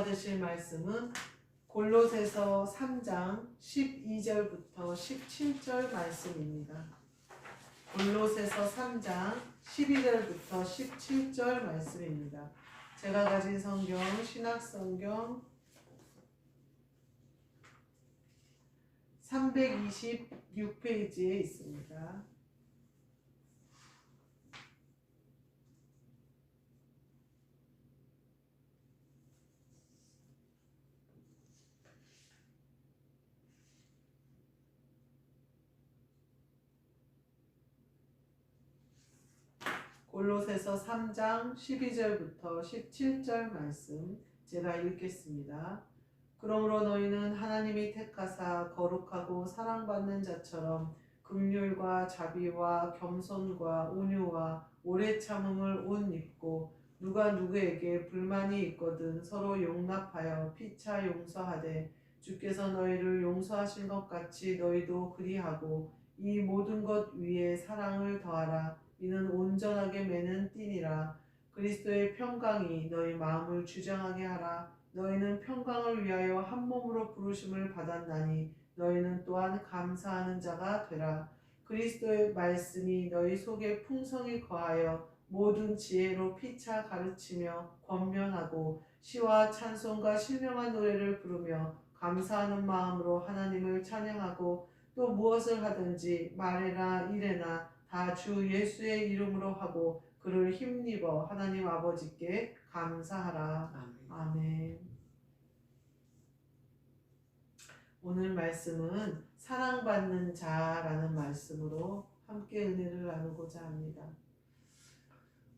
받으실 말씀은 골로새서 3장 12절부터 17절 말씀입니다. 골로새서 3장 12절부터 17절 말씀입니다. 제가 가진 성경 신학성경 326페이지에 있습니다. 골로새서 3장 12절부터 17절 말씀 제가 읽겠습니다. 그러므로 너희는 하나님이 택하사 거룩하고 사랑받는 자처럼 긍휼과 자비와 겸손과 온유와 오래 참음을 옷 입고 누가 누구에게 불만이 있거든 서로 용납하여 피차 용서하되 주께서 너희를 용서하신 것 같이 너희도 그리하고 이 모든 것 위에 사랑을 더하라. 이는 온전하게 매는 띠니라. 그리스도의 평강이 너희 마음을 주장하게 하라. 너희는 평강을 위하여 한 몸으로 부르심을 받았나니 너희는 또한 감사하는 자가 되라. 그리스도의 말씀이 너희 속에 풍성히 거하여 모든 지혜로 피차 가르치며 권면하고 시와 찬송과 신령한 노래를 부르며 감사하는 마음으로 하나님을 찬양하고 또 무엇을 하든지 말에나 일에나 다 주 예수의 이름으로 하고 그를 힘입어 하나님 아버지께 감사하라. 아멘. 오늘 말씀은 사랑받는 자라는 말씀으로 함께 은혜를 나누고자 합니다.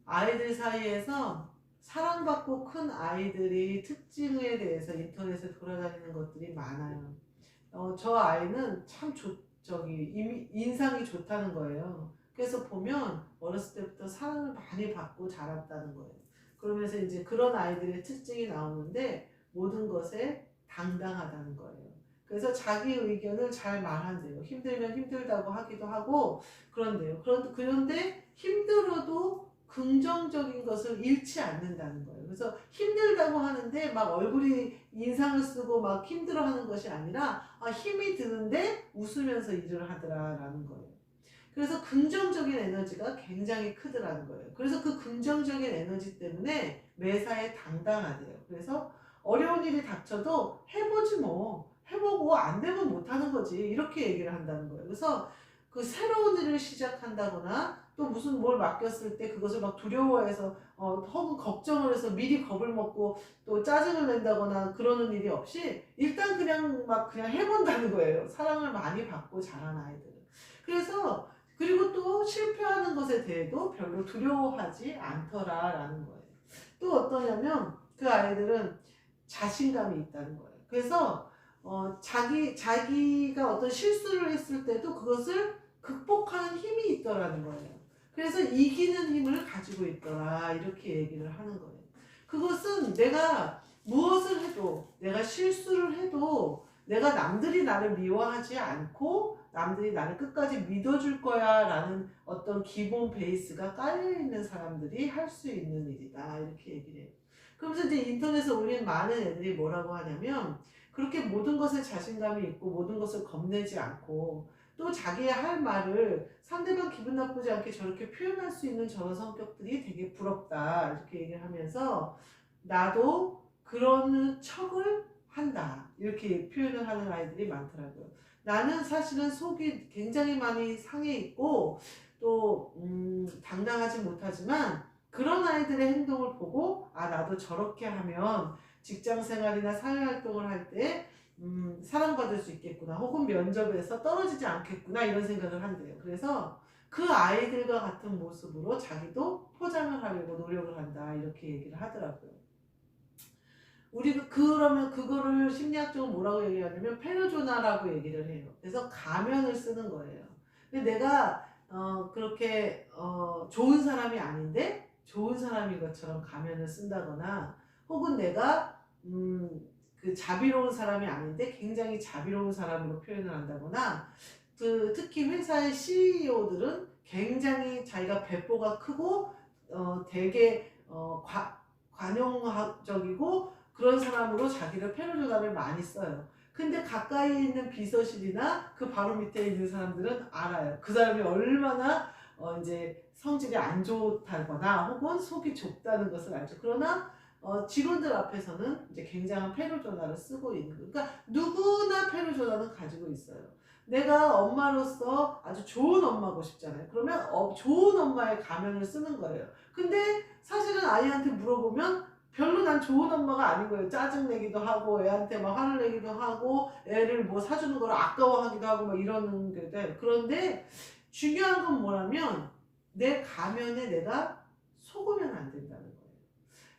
아이들 사이에서 사랑받고 큰 아이들이 특징에 대해서 인터넷에 돌아다니는 것들이 많아요. 저 아이는 참 인상이 좋다는 거예요. 그래서 보면 어렸을 때부터 사랑을 많이 받고 자랐다는 거예요. 그러면서 이제 그런 아이들의 특징이 나오는데 모든 것에 당당하다는 거예요. 그래서 자기 의견을 잘 말한대요. 힘들면 힘들다고 하기도 하고 그런데요. 그런데 힘들어도 긍정적인 것을 잃지 않는다는 거예요. 그래서 힘들다고 하는데 막 얼굴이 인상을 쓰고 막 힘들어하는 것이 아니라 힘이 드는데 웃으면서 일을 하더라라는 거예요. 그래서 긍정적인 에너지가 굉장히 크더라는 거예요. 그래서 그 긍정적인 에너지 때문에 매사에 당당하대요. 그래서 어려운 일이 닥쳐도 해보지 뭐. 해보고 안 되면 못하는 거지. 이렇게 얘기를 한다는 거예요. 그래서 그 새로운 일을 시작한다거나 또 무슨 뭘 맡겼을 때 그것을 막 두려워해서 혹은 걱정을 해서 미리 겁을 먹고 또 짜증을 낸다거나 그러는 일이 없이 일단 그냥 해본다는 거예요. 사랑을 많이 받고 자란 아이들은. 그리고 또 실패하는 것에 대해도 별로 두려워하지 않더라라는 거예요. 또 어떠냐면 그 아이들은 자신감이 있다는 거예요. 그래서 자기가 어떤 실수를 했을 때도 그것을 극복하는 힘이 있더라는 거예요. 그래서 이기는 힘을 가지고 있더라 이렇게 얘기를 하는 거예요. 그것은 내가 무엇을 해도 내가 실수를 해도 내가 남들이 나를 미워하지 않고 남들이 나를 끝까지 믿어줄 거야 라는 어떤 기본 베이스가 깔려있는 사람들이 할 수 있는 일이다 이렇게 얘기를 해요. 그러면서 이제 인터넷에 올린 많은 애들이 뭐라고 하냐면 그렇게 모든 것에 자신감이 있고 모든 것을 겁내지 않고 또 자기의 할 말을 상대방 기분 나쁘지 않게 저렇게 표현할 수 있는 저런 성격들이 되게 부럽다 이렇게 얘기를 하면서 나도 그런 척을 한다 이렇게 표현을 하는 아이들이 많더라고요. 나는 사실은 속이 굉장히 많이 상해 있고 또 당당하지 못하지만 그런 아이들의 행동을 보고 나도 저렇게 하면 직장생활이나 사회활동을 할 때 사랑받을 수 있겠구나 혹은 면접에서 떨어지지 않겠구나 이런 생각을 한대요. 그래서 그 아이들과 같은 모습으로 자기도 포장을 하려고 노력을 한다 이렇게 얘기를 하더라고요. 우리가 그러면 그거를 심리학적으로 뭐라고 얘기하냐면 페르조나라고 얘기를 해요. 그래서 가면을 쓰는 거예요. 근데 내가 그렇게 좋은 사람이 아닌데 좋은 사람인 것처럼 가면을 쓴다거나 혹은 내가 그 자비로운 사람이 아닌데 굉장히 자비로운 사람으로 표현을 한다거나 특히 회사의 CEO들은 굉장히 자기가 배포가 크고 되게 관용적이고 그런 사람으로 자기를 페르조나를 많이 써요. 근데 가까이 있는 비서실이나 그 바로 밑에 있는 사람들은 알아요. 그 사람이 얼마나 이제 성질이 안 좋다거나 혹은 속이 좁다는 것을 알죠. 그러나 직원들 앞에서는 이제 굉장한 페르조나를 쓰고 있는 거예요. 그러니까 누구나 페르조나는 가지고 있어요. 내가 엄마로서 아주 좋은 엄마고 싶잖아요. 그러면 좋은 엄마의 가면을 쓰는 거예요. 근데 사실은 아이한테 물어보면 별로 난 좋은 엄마가 아닌 거예요. 짜증내기도 하고 애한테 막 화를 내기도 하고 애를 뭐 사주는 걸 아까워하기도 하고 막 이러는 게 돼. 그런데 중요한 건 뭐냐면 내 가면에 내가 속으면 안 된다는 거예요.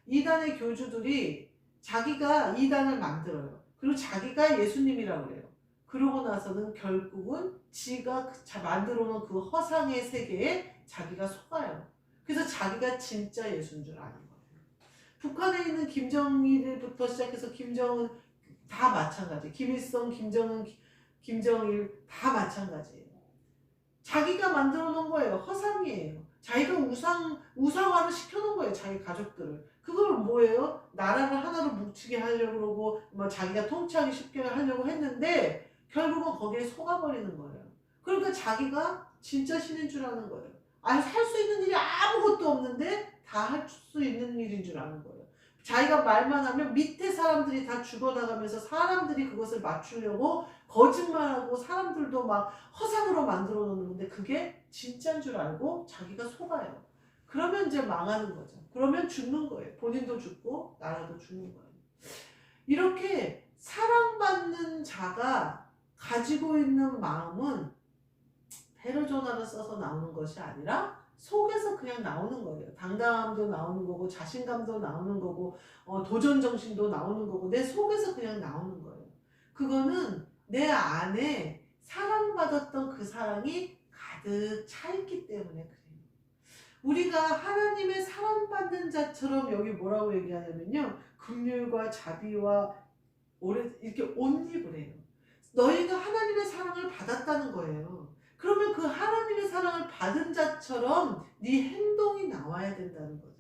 이단의 교주들이 자기가 이단을 만들어요. 그리고 자기가 예수님이라고 그래요. 그러고 나서는 결국은 지가 만들어 놓은 그 허상의 세계에 자기가 속아요. 그래서 자기가 진짜 예수인 줄 아는 거예요. 북한에 있는 김정일부터 시작해서 김정은 다 마찬가지. 김일성, 김정은, 김정일 다 마찬가지예요. 자기가 만들어 놓은 거예요. 허상이에요. 자기가 우상화를 시켜놓은 거예요. 자기 가족들을. 그걸 뭐예요? 나라를 하나로 뭉치게 하려고 그러고 뭐 자기가 통치하기 쉽게 하려고 했는데 결국은 거기에 속아버리는 거예요. 그러니까 자기가 진짜 신인 줄 아는 거예요. 아니 살 수 있는 일이 아무것도 없는데 다 할 수 있는 일인 줄 아는 거예요. 자기가 말만 하면 밑에 사람들이 다 죽어나가면서 사람들이 그것을 맞추려고 거짓말하고 사람들도 막 허상으로 만들어 놓는 건데 그게 진짜인 줄 알고 자기가 속아요. 그러면 이제 망하는 거죠. 그러면 죽는 거예요. 본인도 죽고 나라도 죽는 거예요. 이렇게 사랑받는 자가 가지고 있는 마음은 페르조나를 써서 나오는 것이 아니라 속에서 그냥 나오는 거예요. 당당함도 나오는 거고 자신감도 나오는 거고 도전 정신도 나오는 거고 내 속에서 그냥 나오는 거예요. 그거는 내 안에 사랑받았던 그 사랑이 가득 차 있기 때문에 그래요. 우리가 하나님의 사랑받는 자처럼 여기 뭐라고 얘기하냐면요. 긍휼과 자비와 오래 이렇게 옷 입을 해요. 너희가 하나님의 사랑을 받았다는 거예요. 그러면 그 하나님의 사랑을 받은 자처럼 네 행동이 나와야 된다는 거죠.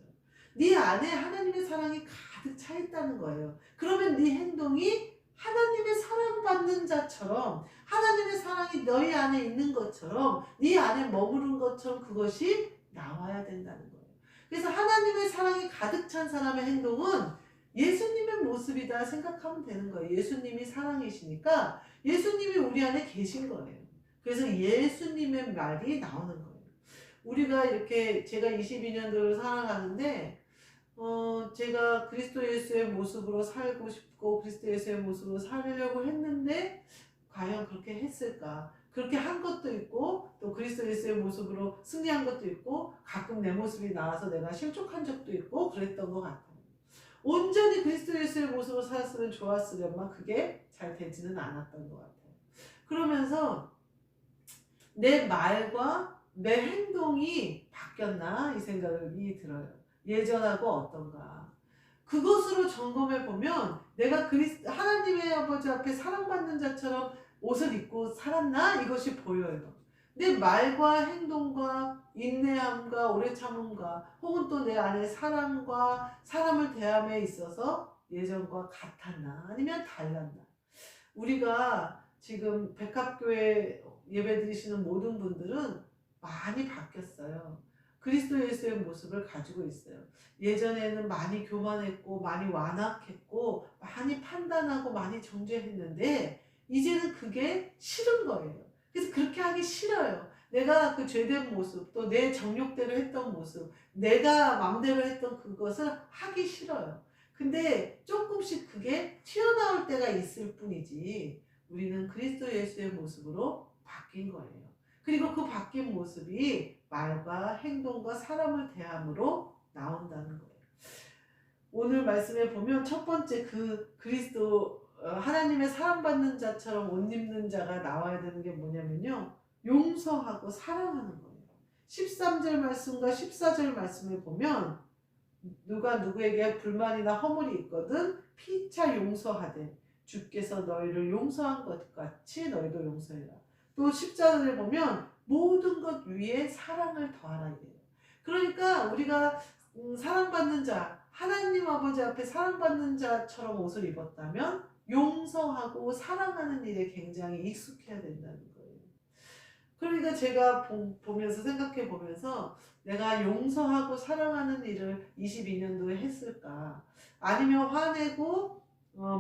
네 안에 하나님의 사랑이 가득 차 있다는 거예요. 그러면 네 행동이 하나님의 사랑받는 자처럼 하나님의 사랑이 너희 안에 있는 것처럼 네 안에 머무른 것처럼 그것이 나와야 된다는 거예요. 그래서 하나님의 사랑이 가득 찬 사람의 행동은 예수님의 모습이다 생각하면 되는 거예요. 예수님이 사랑이시니까 예수님이 우리 안에 계신 거예요. 그래서 예수님의 말이 나오는 거예요. 우리가 이렇게 제가 22년도를 살아가는데 제가 그리스도 예수의 모습으로 살고 싶고 그리스도 예수의 모습으로 살려고 했는데 과연 그렇게 했을까? 그렇게 한 것도 있고 또 그리스도 예수의 모습으로 승리한 것도 있고 가끔 내 모습이 나와서 내가 실족한 적도 있고 그랬던 것 같아요. 온전히 그리스도 예수의 모습으로 살았으면 좋았으련만 그게 잘 되지는 않았던 것 같아요. 그러면서 내 말과 내 행동이 바뀌었나 이 생각이 들어요. 예전하고 어떤가. 그것으로 점검해 보면 내가 하나님의 아버지 앞에 사랑받는 자처럼 옷을 입고 살았나 이것이 보여요. 내 말과 행동과 인내함과 오래 참음과 혹은 또 내 안에 사랑과 사람을 대함에 있어서 예전과 같았나 아니면 달랐나. 우리가 지금 백합교회 예배 드리시는 모든 분들은 많이 바뀌었어요. 그리스도 예수의 모습을 가지고 있어요. 예전에는 많이 교만했고 많이 완악했고 많이 판단하고 많이 정죄했는데 이제는 그게 싫은 거예요. 그래서 그렇게 하기 싫어요. 내가 그 죄된 모습 또 내 정욕대로 했던 모습 내가 마음대로 했던 그것을 하기 싫어요. 근데 조금씩 그게 튀어나올 때가 있을 뿐이지 우리는 그리스도 예수의 모습으로 바뀐 거예요. 그리고 그 바뀐 모습이 말과 행동과 사람을 대함으로 나온다는 거예요. 오늘 말씀에 보면 첫 번째 그 그리스도 하나님의 사랑받는 자처럼 옷 입는 자가 나와야 되는 게 뭐냐면요. 용서하고 사랑하는 거예요. 13절 말씀과 14절 말씀을 보면 누가 누구에게 불만이나 허물이 있거든 피차 용서하되 주께서 너희를 용서한 것 같이 너희도 용서해라. 또 14절에 보면 모든 것 위에 사랑을 더하라 이래요. 그러니까 우리가 사랑받는 자 하나님 아버지 앞에 사랑받는 자처럼 옷을 입었다면 용서하고 사랑하는 일에 굉장히 익숙해야 된다는 거예요. 그러니까 제가 보면서 생각해 보면서 내가 용서하고 사랑하는 일을 22년도에 했을까? 아니면 화내고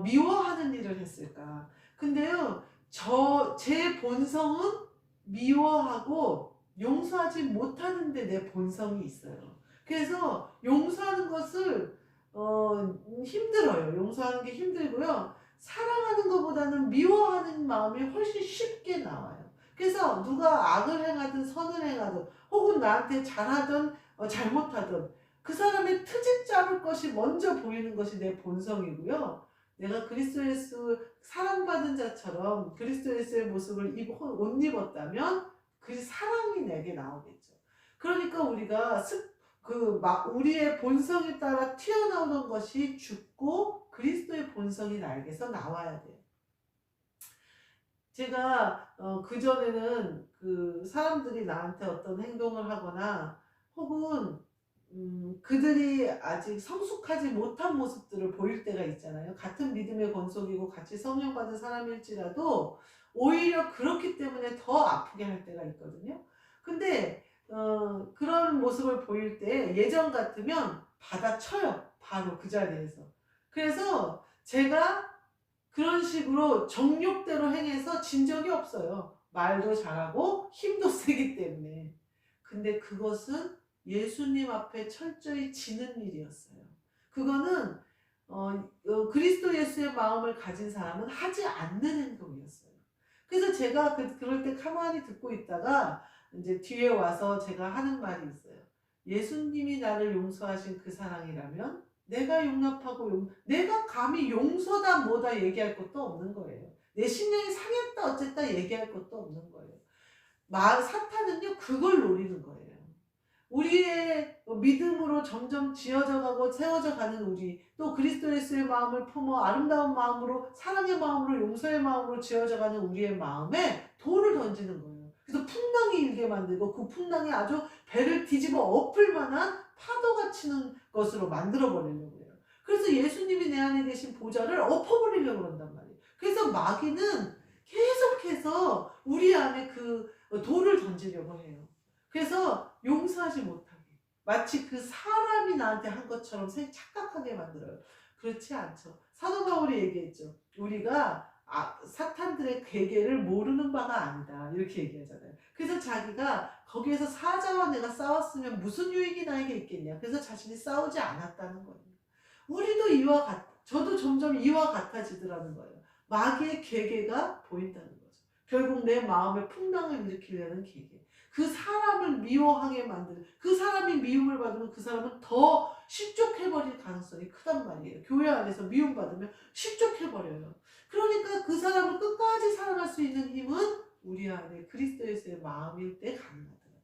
미워하는 일을 했을까? 근데요, 제 본성은 미워하고 용서하지 못하는데 내 본성이 있어요. 그래서 용서하는 것을 힘들어요. 용서하는 게 힘들고요. 사랑하는 것보다는 미워하는 마음이 훨씬 쉽게 나와요. 그래서 누가 악을 행하든 선을 행하든 혹은 나한테 잘하든 잘못하든 그 사람의 트집 잡을 것이 먼저 보이는 것이 내 본성이고요. 내가 그리스도 예수 사랑받은 자처럼 그리스도 예수의 모습을 옷 입었다면 그 사랑이 내게 나오겠죠. 그러니까 우리가 우리의 본성에 따라 튀어나오는 것이 죽고 그리스도의 본성이 나에게서 나와야 돼요. 제가 그전에는 그 사람들이 나한테 어떤 행동을 하거나 혹은 그들이 아직 성숙하지 못한 모습들을 보일 때가 있잖아요. 같은 믿음의 권속이고 같이 성령 받은 사람일지라도 오히려 그렇기 때문에 더 아프게 할 때가 있거든요. 근데 그런 모습을 보일 때 예전 같으면 받아쳐요. 바로 그 자리에서. 그래서 제가 그런 식으로 정욕대로 행해서 진 적이 없어요. 말도 잘하고 힘도 세기 때문에. 근데 그것은 예수님 앞에 철저히 지는 일이었어요. 그거는 그리스도 예수의 마음을 가진 사람은 하지 않는 행동이었어요. 그래서 제가 그럴 때 가만히 듣고 있다가 이제 뒤에 와서 제가 하는 말이 있어요. 예수님이 나를 용서하신 그 사랑이라면 내가 용납하고 내가 감히 용서다 뭐다 얘기할 것도 없는 거예요. 내 심령이 상했다 어쨌다 얘기할 것도 없는 거예요. 사탄은요 그걸 노리는 거예요. 우리의 믿음으로 점점 지어져 가고 세워져 가는 우리, 또 그리스도 예수의 마음을 품어 아름다운 마음으로 사랑의 마음으로 용서의 마음으로 지어져 가는 우리의 마음에 돌을 던지는 거예요. 그래서 풍랑이 일게 만들고 그 풍랑이 아주 배를 뒤집어 엎을 만한 파도가 치는 것으로 만들어 버리려고 해요. 그래서 예수님이 내 안에 계신 보좌를 엎어버리려고 그런단 말이에요. 그래서 마귀는 계속해서 우리 안에 그 돌을 던지려고 해요. 그래서 용서하지 못하게, 마치 그 사람이 나한테 한 것처럼 착각하게 만들어요. 그렇지 않죠. 사도 바울이 얘기했죠. 우리가 사탄들의 괴계를 모르는 바가 아니다 이렇게 얘기하잖아요. 그래서 자기가 거기에서 사자와 내가 싸웠으면 무슨 유익이 나에게 있겠냐. 그래서 자신이 싸우지 않았다는 거예요. 우리도 저도 점점 이와 같아지더라는 거예요. 마귀의 괴계가 보인다는 거죠. 결국 내 마음에 풍랑을 일으키려는 괴계. 그 사람을 미워하게 만드는, 그 사람이 미움을 받으면 그 사람은 더 실족해버릴 가능성이 크단 말이에요. 교회 안에서 미움받으면 실족해버려요. 그러니까 그 사람을 끝까지 사랑할 수 있는 힘은 우리 안에 그리스도 예수의 마음일 때 가능하더라고요.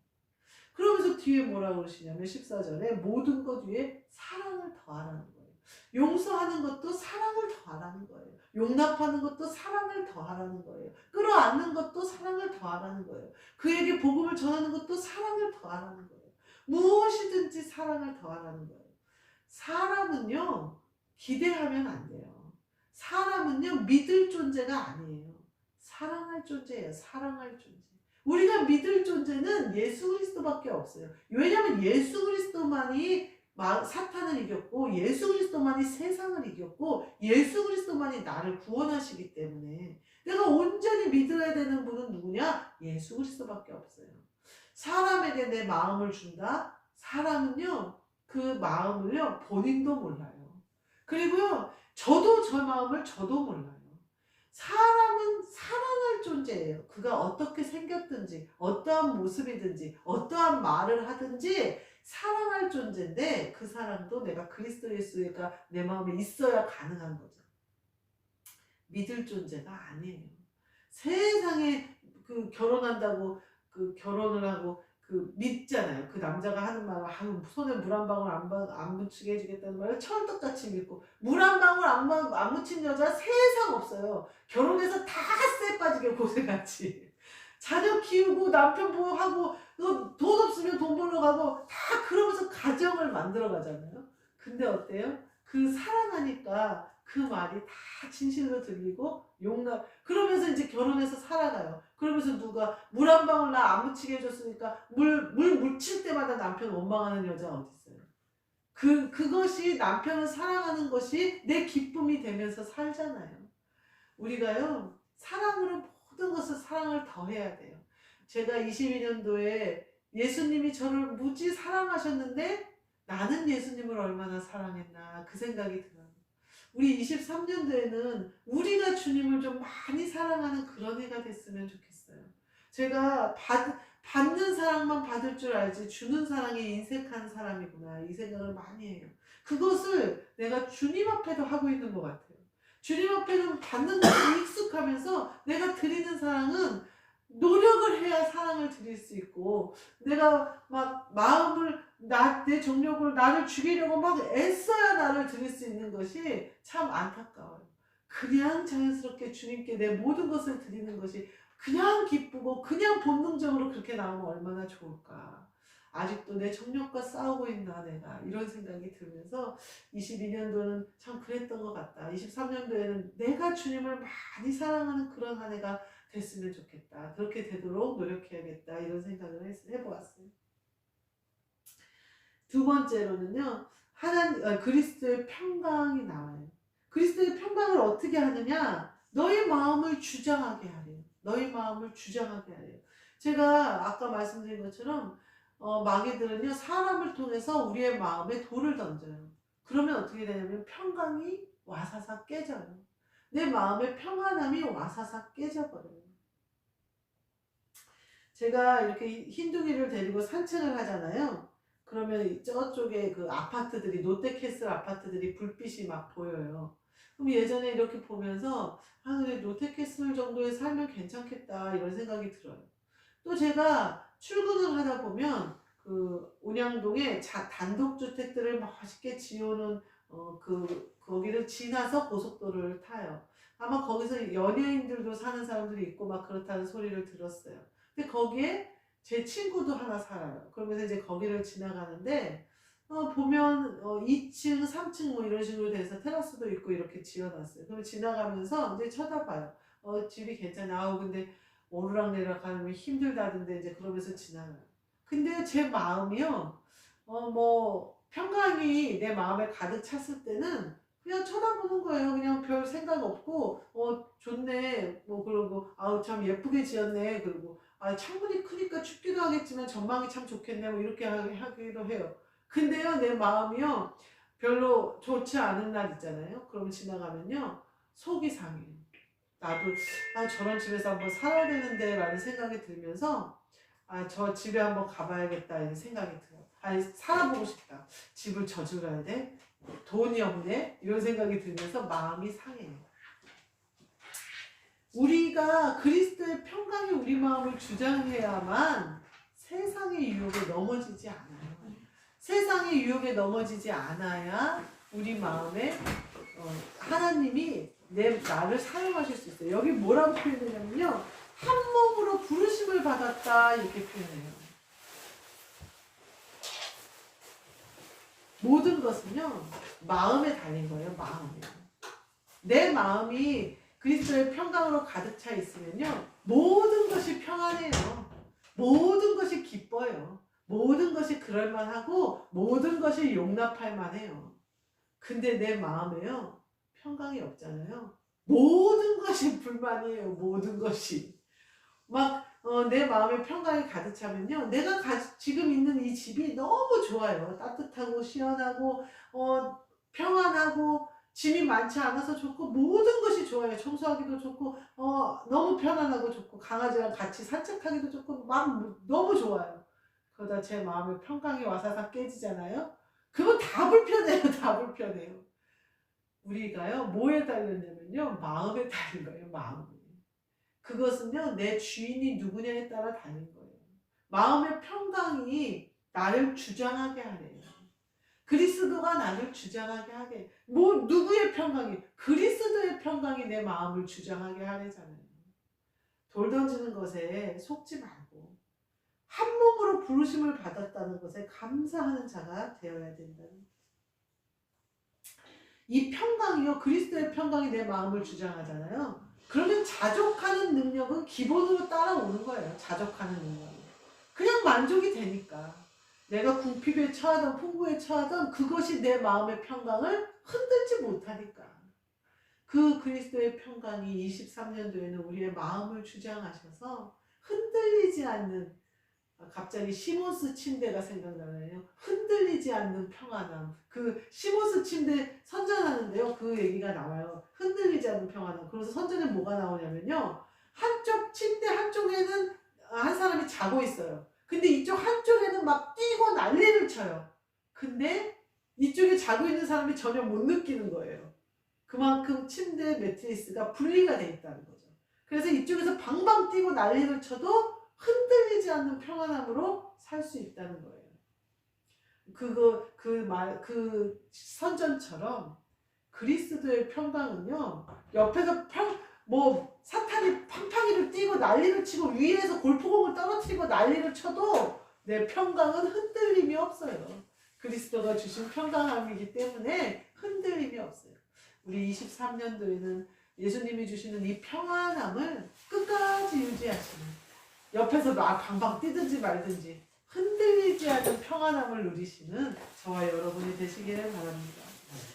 그러면서 뒤에 뭐라고 그러시냐면 14절에 모든 것 위에 사랑을 더하라는 거예요. 용서하는 것도 사랑을 더하라는 거예요. 용납하는 것도 사랑을 더하라는 거예요. 끌어안는 것도 사랑을 더하라는 거예요. 그에게 복음을 전하는 것도 사랑을 더하라는 거예요. 무엇이든지 사랑을 더하라는 거예요. 사람은요, 기대하면 안 돼요. 사람은요, 믿을 존재가 아니에요. 사랑할 존재예요. 사랑할 존재. 우리가 믿을 존재는 예수 그리스도밖에 없어요. 왜냐하면 예수 그리스도만이 사탄을 이겼고 예수 그리스도만이 세상을 이겼고 예수 그리스도만이 나를 구원하시기 때문에 내가 온전히 믿어야 되는 분은 누구냐? 예수 그리스도밖에 없어요. 사람에게 내 마음을 준다? 사람은요 그 마음을요 본인도 몰라요. 그리고요 저도 저 마음을 저도 몰라요. 사람은 사랑할 존재예요. 그가 어떻게 생겼든지 어떠한 모습이든지 어떠한 말을 하든지 사랑할 존재인데 그 사랑도 내가 그리스도 예수가 내 마음에 있어야 가능한 거죠. 믿을 존재가 아니에요. 세상에 그 결혼한다고 그 결혼을 하고 그 믿잖아요. 그 남자가 하는 말을 손에 물 한 방울 안 묻히게 해주겠다는 말을 철떡같이 믿고 물 한 방울 안 묻힌 여자 세상 없어요. 결혼해서 다 쎄 빠지게 고생하지. 자녀 키우고 남편 보호하고 돈 없으면 돈 벌러 가고 다 그러면서 가정을 만들어 가잖아요. 근데 어때요? 그 사랑하니까 그 말이 다 진실로 들리고 용납. 그러면서 이제 결혼해서 살아가요. 그러면서 누가 물 한 방울 나 안 묻히게 해줬으니까 물 묻힐 때마다 남편 원망하는 여자 어디 있어요? 그것이 남편을 사랑하는 것이 내 기쁨이 되면서 살잖아요. 우리가요, 사랑으로 모든 것을 사랑을 더해야 돼요. 제가 22년도에 예수님이 저를 무지 사랑하셨는데 나는 예수님을 얼마나 사랑했나 그 생각이 들어요. 우리 23년도에는 우리가 주님을 좀 많이 사랑하는 그런 해가 됐으면 좋겠어요. 제가 받는 사랑만 받을 줄 알지 주는 사랑에 인색한 사람이구나 이 생각을 많이 해요. 그것을 내가 주님 앞에도 하고 있는 것 같아요. 주님 앞에는 받는 것이 익숙하면서 내가 드리는 사랑은 노력을 해야 사랑을 드릴 수 있고 내가 막 마음을 내 정력을 나를 죽이려고 막 애써야 나를 드릴 수 있는 것이 참 안타까워요. 그냥 자연스럽게 주님께 내 모든 것을 드리는 것이 그냥 기쁘고 그냥 본능적으로 그렇게 나오면 얼마나 좋을까. 아직도 내 정력과 싸우고 있나 내가 이런 생각이 들면서 22년도는 참 그랬던 것 같다. 23년도에는 내가 주님을 많이 사랑하는 그런 한 해가 됐으면 좋겠다. 그렇게 되도록 노력해야겠다. 이런 생각을 해보았어요. 두 번째로는요. 그리스도의 평강이 나와요. 그리스도의 평강을 어떻게 하느냐? 너의 마음을 주장하게 하래요. 너의 마음을 주장하게 하래요. 제가 아까 말씀드린 것처럼 마귀들은요. 사람을 통해서 우리의 마음에 돌을 던져요. 그러면 어떻게 되냐면 평강이 와사삭 깨져요. 내 마음의 평안함이 와사삭 깨져버려요. 제가 이렇게 흰둥이를 데리고 산책을 하잖아요. 그러면 저쪽에 그 아파트들이 롯데캐슬 아파트들이 불빛이 막 보여요. 그럼 예전에 이렇게 보면서 롯데캐슬 정도에 살면 괜찮겠다 이런 생각이 들어요. 또 제가 출근을 하다 보면 그 온양동에 단독주택들을 멋있게 지어놓은 거기를 지나서 고속도로를 타요. 아마 거기서 연예인들도 사는 사람들이 있고 막 그렇다는 소리를 들었어요. 근데 거기에 제 친구도 하나 살아요. 그러면서 이제 거기를 지나가는데 보면 2층, 3층 뭐 이런 식으로 돼서 테라스도 있고 이렇게 지어놨어요. 그럼 지나가면서 이제 쳐다봐요. 집이 괜찮아. 근데 오르락내리락 하면 힘들다던데 이제 그러면서 지나가요. 근데 제 마음이요. 뭐 평강이 내 마음에 가득 찼을 때는 그냥 쳐다보는 거예요. 그냥 별 생각 없고 좋네. 뭐 그러고 아우 참 예쁘게 지었네. 그리고 창문이 크니까 춥기도 하겠지만 전망이 참 좋겠네. 뭐 이렇게 하기도 해요. 근데요 내 마음이요 별로 좋지 않은 날 있잖아요. 그러면 지나가면요 속이 상해요. 나도 저런 집에서 한번 살아야 되는데 라는 생각이 들면서 저 집에 한번 가봐야겠다 이런 생각이 들어요. 살아보고 싶다. 집을 저질러야 돼? 돈이 없네? 이런 생각이 들면서 마음이 상해요. 우리가 그리스도의 평강이 우리 마음을 주장해야만 세상의 유혹에 넘어지지 않아요. 세상의 유혹에 넘어지지 않아야 우리 마음에 하나님이 나를 사용하실 수 있어요. 여기 뭐라고 표현되냐면요. 한 몸으로 부르심을 받았다 이렇게 표현해요. 모든 것은요. 마음에 달린 거예요. 마음에. 내 마음이 그리스도의 평강으로 가득 차 있으면요. 모든 것이 평안해요. 모든 것이 기뻐요. 모든 것이 그럴만하고 모든 것이 용납할 만해요. 근데 내 마음에요. 평강이 없잖아요. 모든 것이 불만이에요. 모든 것이. 막 내 마음에 평강이 가득 차면요. 내가 지금 있는 이 집이 너무 좋아요. 따뜻하고 시원하고 평안하고 짐이 많지 않아서 좋고 모든 것이 좋아요. 청소하기도 좋고 너무 편안하고 좋고 강아지랑 같이 산책하기도 좋고 막 너무 좋아요. 그러다 제 마음에 평강이 와사삭 깨지잖아요. 그건 다 불편해요. 다 불편해요. 우리가요 뭐에 달렸냐면요 마음에 달린 거예요. 마음에. 그것은요 내 주인이 누구냐에 따라 달린 거예요. 마음의 평강이 나를 주장하게 하래요. 그리스도가 나를 주장하게 하게. 뭐 누구의 평강이? 그리스도의 평강이 내 마음을 주장하게 하래잖아요. 돌 던지는 것에 속지 말고 한 몸으로 부르심을 받았다는 것에 감사하는 자가 되어야 된다는 거예요. 이 평강이요, 그리스도의 평강이 내 마음을 주장하잖아요. 그러면 자족하는 능력은 기본으로 따라오는 거예요. 자족하는 능력이. 그냥 만족이 되니까. 내가 궁핍에 처하던 풍부에 처하던 그것이 내 마음의 평강을 흔들지 못하니까. 그 그리스도의 평강이 23년도에는 우리의 마음을 주장하셔서 흔들리지 않는, 갑자기 시몬스 침대가 생각나네요. 흔들리지 않는 평안함. 그 시몬스 침대 선전하는데요. 그 얘기가 나와요. 흔들리지 않는 평안함. 그래서 선전에 뭐가 나오냐면요. 한쪽 침대 한쪽에는 한 사람이 자고 있어요. 근데 이쪽 한쪽에는 막 뛰고 난리를 쳐요. 근데 이쪽에 자고 있는 사람이 전혀 못 느끼는 거예요. 그만큼 침대 매트리스가 분리가 돼 있다는 거죠. 그래서 이쪽에서 방방 뛰고 난리를 쳐도 흔들리지 않는 평안함으로 살 수 있다는 거예요. 그 선전처럼 그리스도의 평강은요, 옆에서 사탄이 팡팡이를 뛰고 난리를 치고 위에서 골프공을 떨어뜨리고 난리를 쳐도 내 평강은 흔들림이 없어요. 그리스도가 주신 평강함이기 때문에 흔들림이 없어요. 우리 23년도에는 예수님이 주시는 이 평안함을 끝까지 유지하시는, 옆에서 막 방방 뛰든지 말든지 흔들리지 않는 평안함을 누리시는 저와 여러분이 되시기를 바랍니다.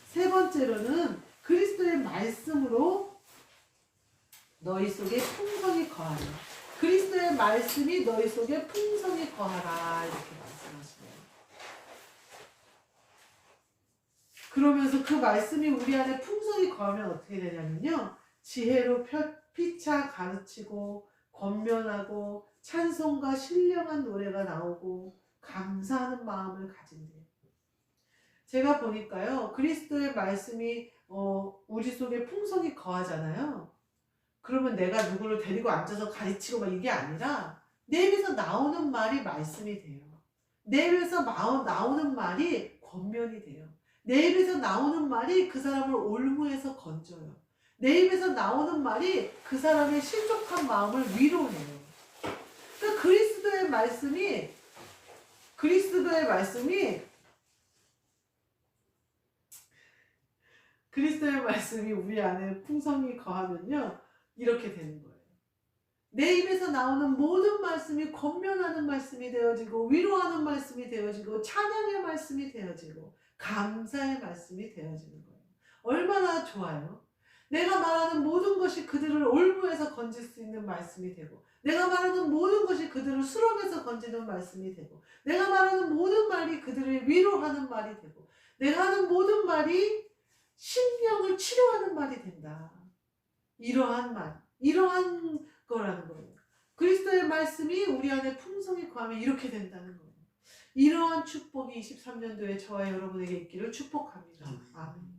세 번째로는 그리스도의 말씀으로 너희 속에 풍성이 거하라. 그리스도의 말씀이 너희 속에 풍성이 거하라, 이렇게 말씀하시네요. 그러면서 그 말씀이 우리 안에 풍성히 거하면 어떻게 되냐면요, 지혜로 피차 가르치고 권면하고 찬송과 신령한 노래가 나오고 감사하는 마음을 가진대요. 제가 보니까요, 그리스도의 말씀이 우리 속에 풍성히 거하잖아요. 그러면 내가 누구를 데리고 앉아서 가르치고 막 이게 아니라 내 입에서 나오는 말이 말씀이 돼요. 내 입에서 나오는 말이 권면이 돼요. 내 입에서 나오는 말이 그 사람을 올무에서 건져요. 내 입에서 나오는 말이 그 사람의 실족한 마음을 위로해요. 그러니까 그리스도의 말씀이 우리 안에 풍성히 거하면요, 이렇게 되는 거예요. 내 입에서 나오는 모든 말씀이 권면하는 말씀이 되어지고 위로하는 말씀이 되어지고 찬양의 말씀이 되어지고 감사의 말씀이 되어지는 거예요. 얼마나 좋아요. 내가 말하는 모든 것이 그들을 올무에서 건질 수 있는 말씀이 되고, 내가 말하는 모든 것이 그들을 수렁에서 건지는 말씀이 되고, 내가 말하는 모든 말이 그들을 위로하는 말이 되고, 내가 하는 모든 말이 심령을 치료하는 말이 된다. 이러한 거라는 거예요. 그리스도의 말씀이 우리 안에 풍성히 거하면 이렇게 된다는 거예요. 이러한 축복이 23년도에 저와 여러분에게 있기를 축복합니다. 아멘.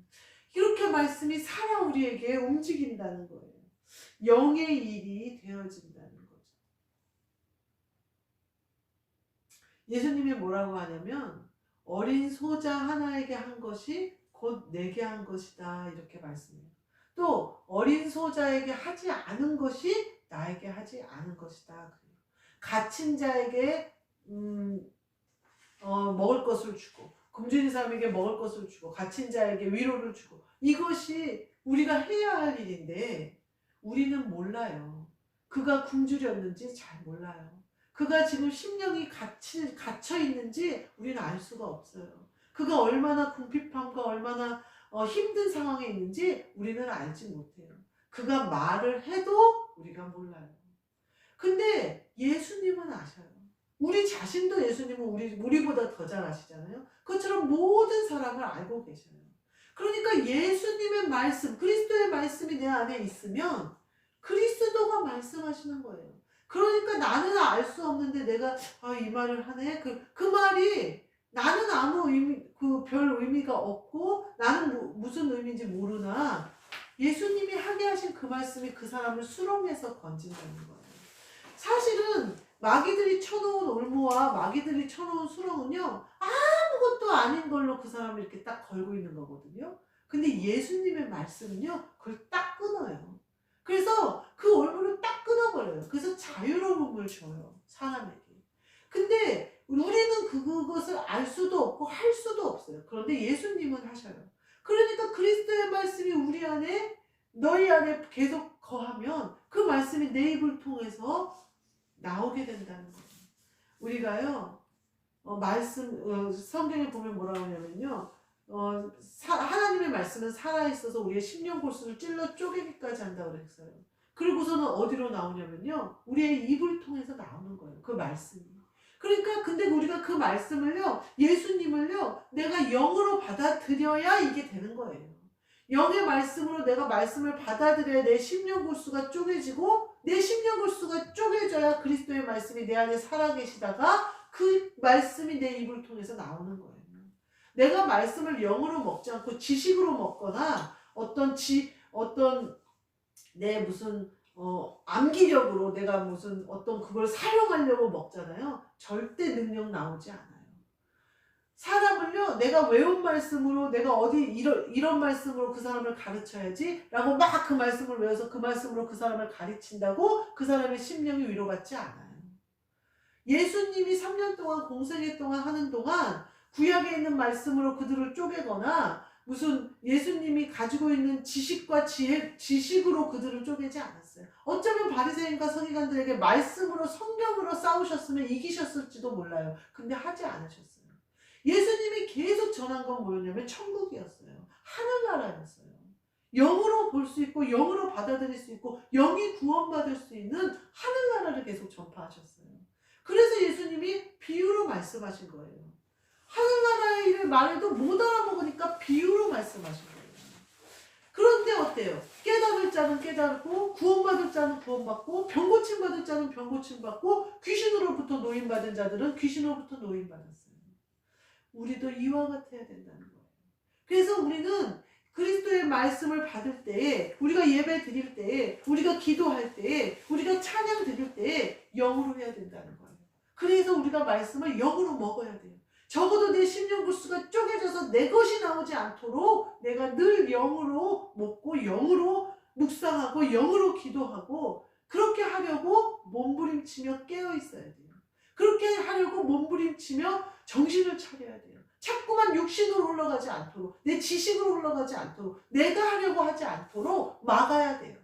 이렇게 말씀이 살아 우리에게 움직인다는 거예요. 영의 일이 되어진다는 거죠. 예수님이 뭐라고 하냐면 어린 소자 하나에게 한 것이 곧 내게 한 것이다, 이렇게 말씀해요. 또 어린 소자에게 하지 않은 것이 나에게 하지 않은 것이다. 갇힌 자에게 먹을 것을 주고, 굶주린 사람에게 먹을 것을 주고, 갇힌 자에게 위로를 주고, 이것이 우리가 해야 할 일인데 우리는 몰라요. 그가 굶주렸는지 잘 몰라요. 그가 지금 심령이 갇혀 있는지 우리는 알 수가 없어요. 그가 얼마나 궁핍함과 얼마나 힘든 상황에 있는지 우리는 알지 못해요. 그가 말을 해도 우리가 몰라요. 근데 예수님은 아셔요. 우리 자신도 예수님은 우리보다 더 잘 아시잖아요. 그것처럼 모든 사람을 알고 계셔요. 그러니까 예수님의 말씀, 그리스도의 말씀이 내 안에 있으면 그리스도가 말씀하시는 거예요. 그러니까 나는 알 수 없는데 내가 이 말을 하네. 그 말이 나는 아무 별 의미가 없고 나는 무슨 의미인지 모르나 예수님이 하게 하신 그 말씀이 그 사람을 수렁에서 건진다는 거예요. 사실은 마귀들이 쳐놓은 올무와 마귀들이 쳐놓은 수렁은요, 아무것도 아닌 걸로 그 사람을 이렇게 딱 걸고 있는 거거든요. 근데 예수님의 말씀은요, 그걸 딱 끊어요. 그래서 그 올무를 딱 끊어버려요. 그래서 자유로움을 줘요, 사람에게. 근데 우리는 그것을 알 수도 없고 할 수도 없어요. 그런데 예수님은 하셔요. 그러니까 그리스도의 말씀이 우리 안에 너희 안에 계속 거하면 그 말씀이 내 입을 통해서 나오게 된다는 거예요. 우리가요 성경에 보면 뭐라고 하냐면요 하나님의 말씀은 살아있어서 우리의 심령골수를 찔러 쪼개기까지 한다고 그랬어요. 그리고서는 어디로 나오냐면요 우리의 입을 통해서 나오는 거예요. 그 말씀이. 그러니까 근데 우리가 그 말씀을요 예수님을요 내가 영으로 받아들여야 이게 되는 거예요. 영의 말씀으로 내가 말씀을 받아들여야 내 심령골수가 쪼개지고 내 심령골수가 쪼개져야 그리스도의 말씀이 내 안에 살아계시다가 그 말씀이 내 입을 통해서 나오는 거예요. 내가 말씀을 영으로 먹지 않고 지식으로 먹거나 어떤 내 무슨 암기력으로 내가 무슨 어떤 그걸 사용하려고 먹잖아요. 절대 능력 나오지 않아요. 사람을요 내가 외운 말씀으로 내가 어디 이런 말씀으로 그 사람을 가르쳐야지 라고 막 그 말씀을 외워서 그 말씀으로 그 사람을 가르친다고 그 사람의 심령이 위로받지 않아요. 예수님이 3년 동안 공생애 동안 하는 동안 구약에 있는 말씀으로 그들을 쪼개거나 무슨 예수님이 가지고 있는 지식과 지식으로 그들을 쪼개지 않았어요. 어쩌면 바리새인과 서기관들에게 말씀으로 성경으로 싸우셨으면 이기셨을지도 몰라요. 근데 하지 않으셨어요. 예수님이 계속 전한 건 뭐였냐면 천국이었어요. 하늘나라였어요. 영으로 볼 수 있고 영으로 받아들일 수 있고 영이 구원받을 수 있는 하늘나라를 계속 전파하셨어요. 그래서 예수님이 비유로 말씀하신 거예요. 하늘나라의 일을 말해도 못 알아먹으니까 비유로 말씀하신 거예요. 그런데 어때요? 깨달을 자는 깨달고 구원받을 자는 구원받고 병고침 받을 자는 병고침 받고 귀신으로부터 노인받은 자들은 귀신으로부터 노인받았어요. 우리도 이와 같아야 된다는 거예요. 그래서 우리는 그리스도의 말씀을 받을 때에 우리가 예배 드릴 때에 우리가 기도할 때에 우리가 찬양 드릴 때에 영으로 해야 된다는 거예요. 그래서 우리가 말씀을 영으로 먹어야 돼요. 적어도 내 심령골수가 쪼개져서 내 것이 나오지 않도록 내가 늘 영으로 먹고 영으로 묵상하고 영으로 기도하고 그렇게 하려고 몸부림치며 깨어 있어야 돼요. 그렇게 하려고 몸부림치며 정신을 차려야 돼요. 자꾸만 육신으로 흘러가지 않도록 내 지식으로 흘러가지 않도록 내가 하려고 하지 않도록 막아야 돼요.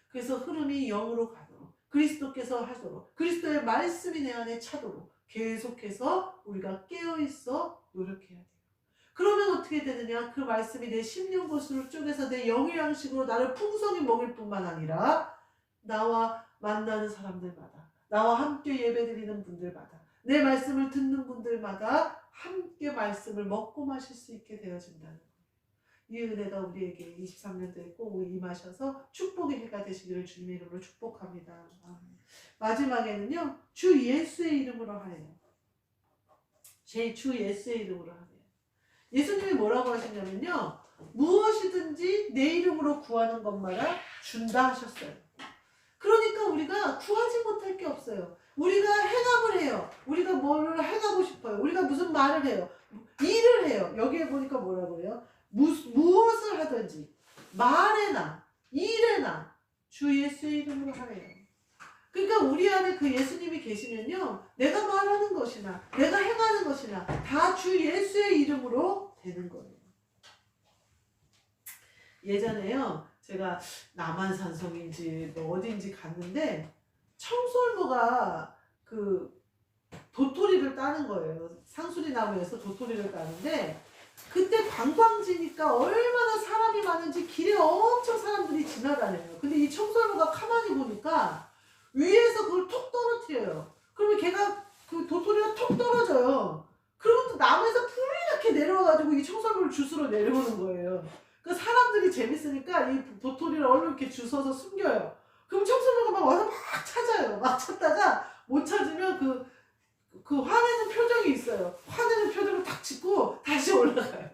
그래서 흐름이 영으로 가도록 그리스도께서 하도록 그리스도의 말씀이 내 안에 차도록 계속해서 우리가 깨어있어 노력해야 돼요. 그러면 어떻게 되느냐? 그 말씀이 내 심령골수를 쪼개서 내 영의 양식으로 나를 풍성히 먹일 뿐만 아니라 나와 만나는 사람들마다 나와 함께 예배드리는 분들마다 내 말씀을 듣는 분들마다 함께 말씀을 먹고 마실 수 있게 되어진다는 거예요. 이 은혜가 우리에게 23년도에 꼭 임하셔서 축복의 해가 되시기를 주님의 이름으로 축복합니다. 마지막에는요. 주 예수의 이름으로 하래요. 주 예수의 이름으로 하래요. 예수님이 뭐라고 하시냐면요. 무엇이든지 내 이름으로 구하는 것마다 준다 하셨어요. 그러니까 우리가 구하지 못할 게 없어요. 우리가 행함을 해요. 우리가 뭐를 행하고 싶어요. 우리가 무슨 말을 해요. 일을 해요. 여기에 보니까 뭐라고 해요? 무엇을 하든지 말에나 일에나 주 예수의 이름으로 하래요. 그러니까 우리 안에 그 예수님이 계시면요. 내가 말하는 것이나 내가 행하는 것이나 다 주 예수의 이름으로 되는 거예요. 예전에요. 제가 남한산성인지 뭐 어딘지 갔는데 청설모가 그 도토리를 따는 거예요. 상수리 나무에서 도토리를 따는데 그때 관광지니까 얼마나 사람이 많은지 길에 엄청 사람들이 지나다녀요. 근데 이 청설모가 가만히 보니까 위에서 그걸 톡 떨어뜨려요. 그러면 걔가 그 도토리가 톡 떨어져요. 그러면 또 나무에서 뿌리렇게 내려와가지고 이 청설모를 주스러 내려오는 거예요. 그 사람들이 재밌으니까 이 도토리를 얼른 이렇게 주워서 숨겨요. 그럼 청설모가 막 와서 막 찾아요. 막 찾다가 못 찾으면 그 화내는 표정이 있어요. 화내는 표정을 딱 짓고 다시 올라가요.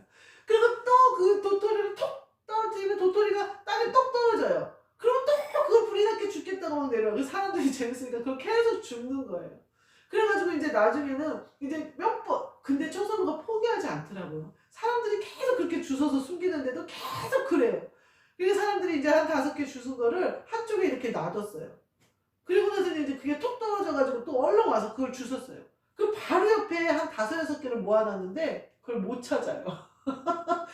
그리고 또 그 도토리를 톡 떨어뜨리면 도토리가 땅에 똑 떨어져요. 그러면 또 그걸 불이 났게 죽겠다고 막 내려요. 그 사람들이 재밌으니까 그걸 계속 죽는 거예요. 그래가지고 이제 나중에는 이제 몇 번, 근데 청설모가 포기하지 않더라고요. 사람들이 계속 그렇게 주워서 숨기는데도 계속 그래요. 그래서 사람들이 이제 한 5개 주운 거를 한쪽에 이렇게 놔뒀어요. 그리고 나서 이제 그게 톡 떨어져가지고 또 얼른 와서 그걸 주웠어요. 그 바로 옆에 한 5, 6개를 모아놨는데 그걸 못 찾아요.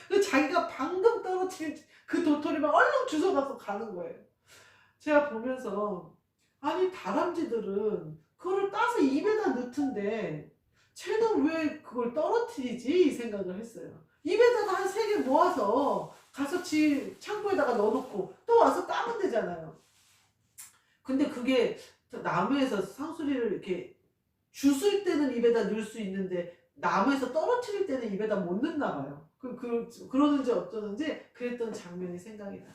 그 자기가 방금 떨어뜨린 그 도토리만 얼른 주워갖고 가는 거예요. 제가 보면서 아니 다람쥐들은 그거를 따서 입에다 넣던데 쟤는 왜 그걸 떨어뜨리지? 이 생각을 했어요. 입에다가 한 3개 모아서 가서 지 창고에다가 넣어놓고 또 와서 따면 되잖아요. 근데 그게 나무에서 상수리를 이렇게 주술 때는 입에다 넣을 수 있는데 나무에서 떨어뜨릴 때는 입에다 못 넣나 봐요. 그러는지 어쩌는지 그랬던 장면이 생각이 나요.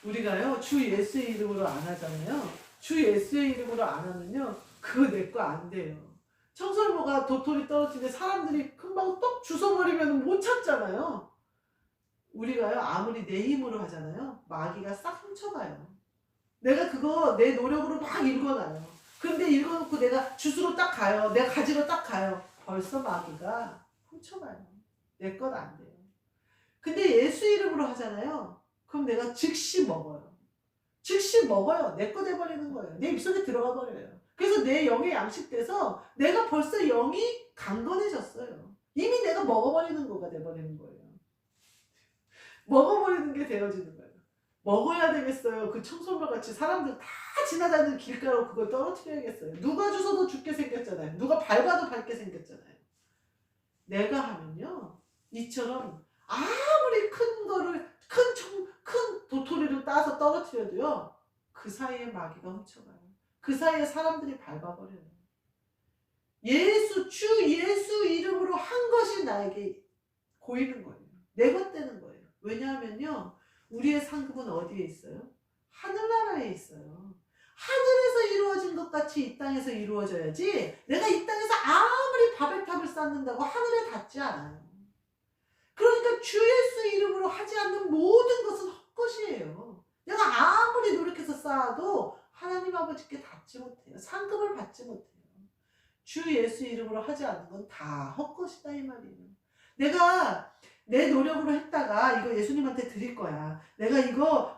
우리가요 주 예수의 이름으로 안 하잖아요. 주 예수의 이름으로 안 하면요 그거 내 거 안 돼요. 청설모가 도토리 떨어뜨리는데 사람들이 금방 똑 주워버리면 못 찾잖아요. 우리가요 아무리 내 힘으로 하잖아요 마귀가 싹 훔쳐가요. 내가 그거 내 노력으로 막 읽어놔요. 근데 읽어놓고 내가 주스로 딱 가요. 내가 가지러 딱 가요. 벌써 마귀가 훔쳐가요. 내 것 안 돼요. 근데 예수 이름으로 하잖아요. 그럼 내가 즉시 먹어요. 즉시 먹어요. 내 거 돼버리는 거예요. 내 입속에 들어가 버려요. 그래서 내 영에 양식돼서 내가 벌써 영이 강건해졌어요. 이미 내가 먹어버리는 거가 돼버리는 거예요. 먹어버리는 게 되어지는 거예요. 먹어야 되겠어요. 그 청소년 같이 사람들 다 지나다니는 길가로 그걸 떨어뜨려야겠어요. 누가 주워도 죽게 생겼잖아요. 누가 밟아도 밟게 생겼잖아요. 내가 하면요. 이처럼 아무리 큰 거를 큰 도토리를 따서 떨어뜨려도요. 그 사이에 마귀가 훔쳐가요. 그 사이에 사람들이 밟아버려요. 주 예수 이름으로 한 것이 나에게 고이는 거예요. 내 것 되는 거예요. 왜냐하면요. 우리의 상급은 어디에 있어요? 하늘나라에 있어요. 하늘에서 이루어진 것 같이 이 땅에서 이루어져야지 내가 이 땅에서 아무리 바벨탑을 쌓는다고 하늘에 닿지 않아요. 그러니까 주 예수 이름으로 하지 않는 모든 것은 헛것이에요. 내가 아무리 노력해서 쌓아도 하나님 아버지께 닿지 못해요. 상급을 받지 못해요. 주 예수 이름으로 하지 않는 건 다 헛것이다 이 말이에요. 내가 내 노력으로 했다가 이거 예수님한테 드릴 거야. 내가 이거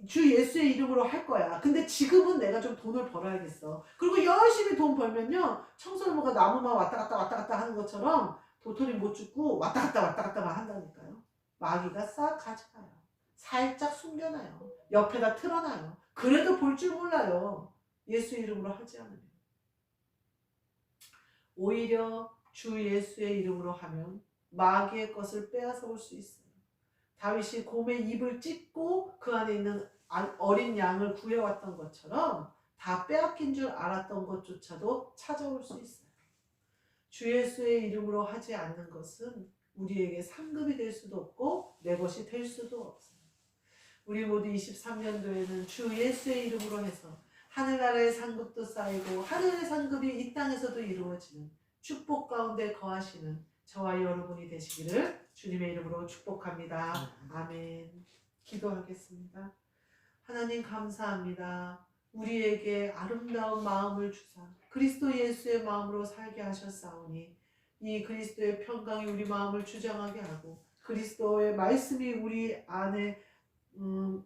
주 예수의 이름으로 할 거야. 근데 지금은 내가 좀 돈을 벌어야겠어. 그리고 열심히 돈 벌면요. 청설모가 나무만 왔다 갔다 하는 것처럼 도토리 못 줍고 왔다 갔다만 한다니까요. 마귀가 싹 가져가요. 살짝 숨겨놔요. 옆에다 틀어놔요. 그래도 볼 줄 몰라요. 예수 이름으로 하지 않으면. 오히려 주 예수의 이름으로 하면 마귀의 것을 빼앗아 올 수 있어요. 다윗이 곰의 입을 찢고 그 안에 있는 어린 양을 구해왔던 것처럼 다 빼앗긴 줄 알았던 것조차도 찾아올 수 있어요. 주 예수의 이름으로 하지 않는 것은 우리에게 상급이 될 수도 없고 내 것이 될 수도 없어요. 우리 모두 23년도에는 주 예수의 이름으로 해서 하늘나라의 상급도 쌓이고 하늘의 상급이 이 땅에서도 이루어지는 축복 가운데 거하시는 저와 여러분이 되시기를 주님의 이름으로 축복합니다. 아멘. 기도하겠습니다. 하나님 감사합니다. 우리에게 아름다운 마음을 주사 그리스도 예수의 마음으로 살게 하셨사오니 이 그리스도의 평강이 우리 마음을 주장하게 하고 그리스도의 말씀이 우리 안에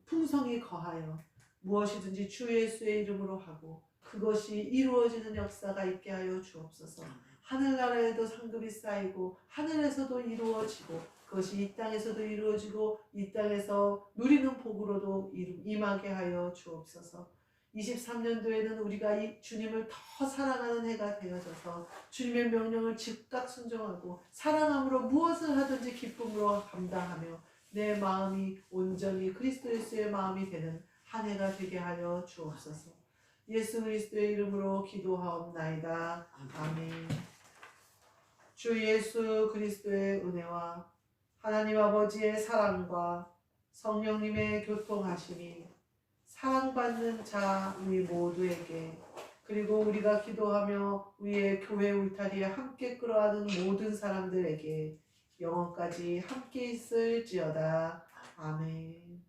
풍성히 거하여 무엇이든지 주 예수의 이름으로 하고 그것이 이루어지는 역사가 있게 하여 주옵소서. 하늘나라에도 상급이 쌓이고 하늘에서도 이루어지고 그것이 이 땅에서도 이루어지고 이 땅에서 누리는 복으로도 임하게 하여 주옵소서. 23년도에는 우리가 이 주님을 더 사랑하는 해가 되어져서 주님의 명령을 즉각 순종하고 사랑함으로 무엇을 하든지 기쁨으로 감당하며 내 마음이 온전히 그리스도 예수의 마음이 되는 한 해가 되게 하여 주옵소서. 예수 그리스도의 이름으로 기도하옵나이다. 아멘. 주 예수 그리스도의 은혜와 하나님 아버지의 사랑과 성령님의 교통하심이 사랑받는 자 우리 모두에게 그리고 우리가 기도하며 우리의 교회 울타리에 함께 끌어가는 모든 사람들에게 영원까지 함께 있을지어다. 아멘.